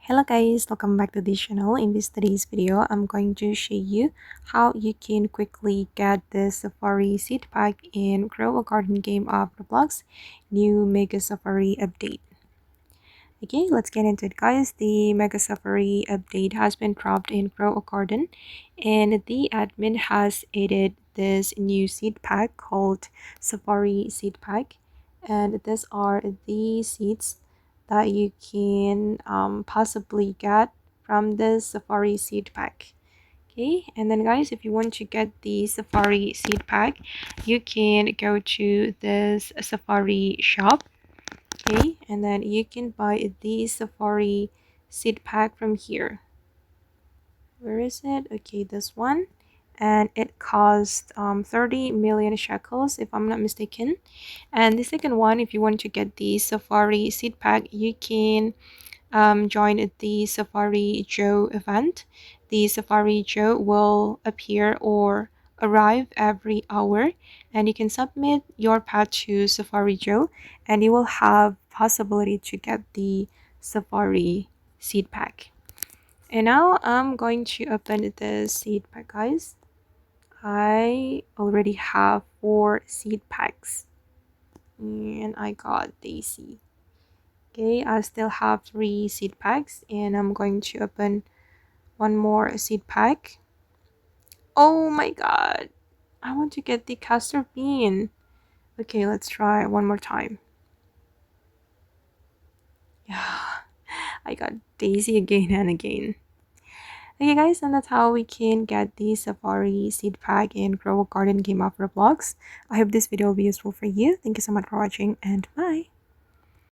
Hello guys, welcome back to this channel. In this today's video, I'm going to show you how you can quickly get the Safari seed pack in Grow a Garden game of Roblox new Mega Safari update. Okay, let's get into it guys. The Mega Safari update has been dropped in Grow a Garden and the admin has added this new seed pack called Safari seed pack, and these are the seeds that you can possibly get from this Safari seed pack. Okay, and then guys, if you want to get the Safari seed pack, you can go to this Safari shop. Okay, and then you can buy the Safari seed pack from here. Where is it? Okay, this one, and it cost 30 million shekels if I'm not mistaken. And the second one, if you want to get the Safari seed pack, you can join the Safari Joe event. The Safari Joe will appear or arrive every hour, and you can submit your pet to Safari Joe and you will have possibility to get the Safari seed pack. And now I'm going to open the seed pack guys. I already have 4 seed packs and I got Daisy. Okay, I still have 3 seed packs and I'm going to open one more seed pack. Oh my god, I want to get the castor bean. Okay, let's try one more time. Yeah, I got Daisy again and again. Okay guys, and that's how we can get the Safari seed pack in Grow a Garden game of Roblox. I hope this video will be useful for you. Thank you so much for watching and bye.